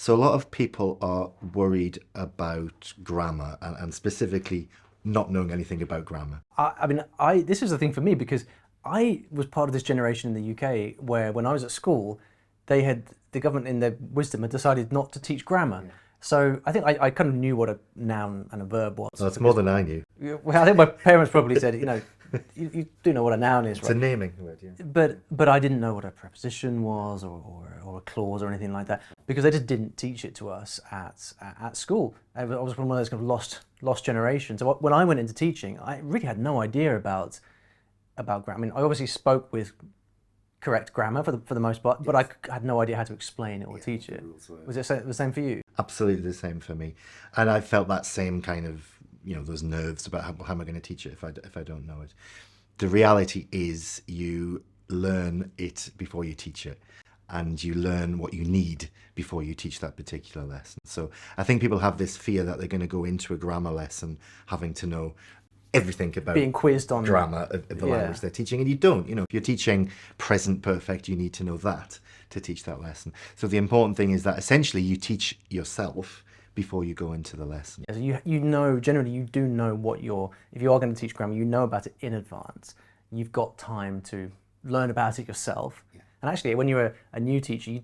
So a lot of people are worried about grammar and specifically not knowing anything about grammar. This is the thing for me, because I was part of this generation in the UK where when I was at school, the government in their wisdom had decided not to teach grammar. Yeah. So I think I kind of knew what a noun and a verb was. Well, that's more than I knew. Well, I think my parents probably said, you do know what a noun is, right? It's a naming word, yeah. But I didn't know what a preposition was or a clause or anything like that, because they just didn't teach it to us at school. I was one of those kind of lost generation. So when I went into teaching, I really had no idea about grammar. I mean, I obviously spoke with correct grammar for the most part, but I had no idea how to explain it or teach it. Was it the same for you? Absolutely the same for me. And I felt that same kind of, those nerves about how am I going to teach it if I don't know it. The reality is you learn it before you teach it, and you learn what you need before you teach that particular lesson. So I think people have this fear that they're going to go into a grammar lesson having to know everything about being quizzed on grammar of the language they're teaching, and you don't. If you're teaching present perfect, you need to know that to teach that lesson. So the important thing is that essentially you teach yourself before you go into the lesson. Yeah, so generally you do know if you are going to teach grammar, you know about it in advance. You've got time to learn about it yourself. Yeah. And actually, when you're a new teacher,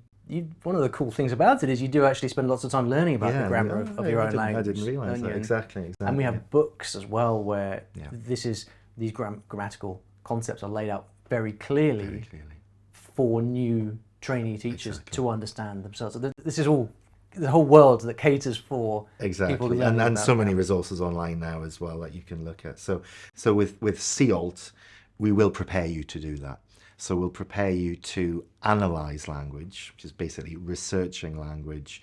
one of the cool things about it is you do actually spend lots of time learning about the grammar of your own language. I didn't realise that. Exactly. And we have books as well where these grammatical concepts are laid out very clearly for new trainee teachers to understand themselves. So this is all the whole world that caters for people learning and so many resources online now as well that you can look at. So with CALT, we will prepare you to do that. So we'll prepare you to analyze language, which is basically researching language,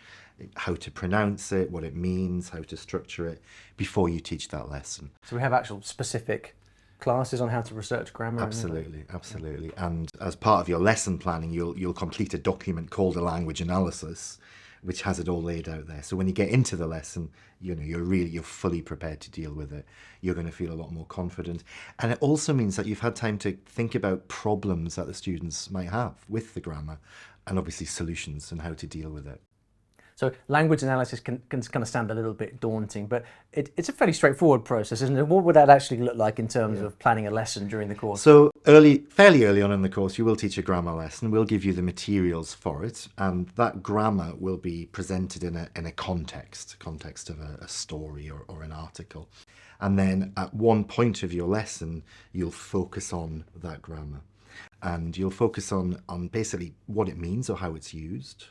how to pronounce it, what it means, how to structure it, before you teach that lesson. So we have actual specific classes on how to research grammar? Absolutely. And as part of your lesson planning, you'll complete a document called a language analysis, which has it all laid out there. So when you get into the lesson, you're fully prepared to deal with it. You're going to feel a lot more confident. And it also means that you've had time to think about problems that the students might have with the grammar, and obviously solutions and how to deal with it. So language analysis can kind of sound a little bit daunting, but it's a fairly straightforward process, isn't it? What would that actually look like in terms of planning a lesson during the course? So fairly early on in the course, you will teach a grammar lesson. We'll give you the materials for it, and that grammar will be presented in a context of a story or an article. And then at one point of your lesson, you'll focus on that grammar, and you'll focus on basically what it means or how it's used,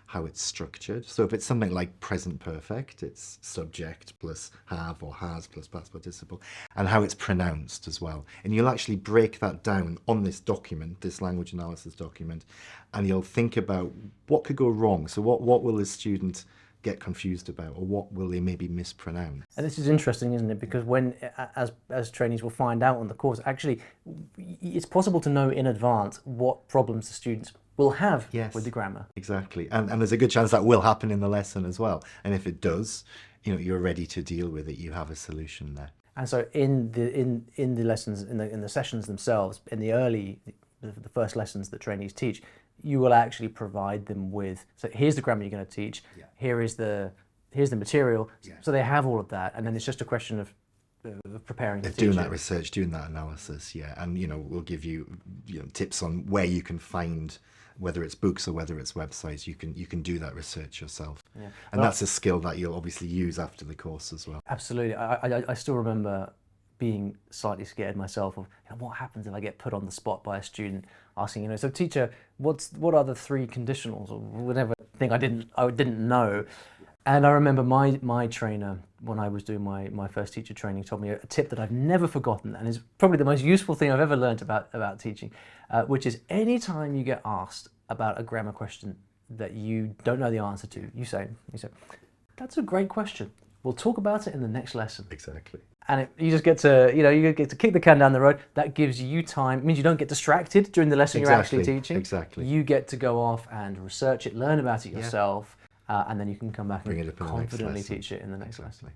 how it's structured. So if it's something like present perfect, it's subject plus have or has plus past participle, and how it's pronounced as well. And you'll actually break that down on this document, this language analysis document, and you'll think about what could go wrong. So what will the student get confused about, or what will they maybe mispronounce? And this is interesting, isn't it? Because as trainees will find out on the course, actually it's possible to know in advance what problems the students will have with the grammar. Exactly. And there's a good chance that will happen in the lesson as well. And if it does, you're ready to deal with it. You have a solution there. And so in the lessons, in the sessions themselves, in the first lessons that trainees teach, you will actually provide them with, so here's the grammar you're going to teach, here's the material, so they have all of that, and then it's just a question of preparing to teach doing that research, doing that analysis, and we'll give you, tips on where you can find, whether it's books or whether it's websites, you can do that research yourself. And that's a skill that you'll obviously use after the course as well. Absolutely. I still remember being slightly scared myself of what happens if I get put on the spot by a student asking, so teacher, what are the three conditionals, or whatever thing I didn't know. And I remember my trainer, when I was doing my first teacher training, told me a tip that I've never forgotten, and is probably the most useful thing I've ever learned about teaching, which is anytime you get asked about a grammar question that you don't know the answer to, you say, that's a great question. We'll talk about it in the next lesson. Exactly. And you just get to, you get to kick the can down the road. That gives you time. It means you don't get distracted during the lesson you're actually teaching. Exactly. You get to go off and research it, learn about it yourself, and then you can come back and confidently teach it in the next lesson.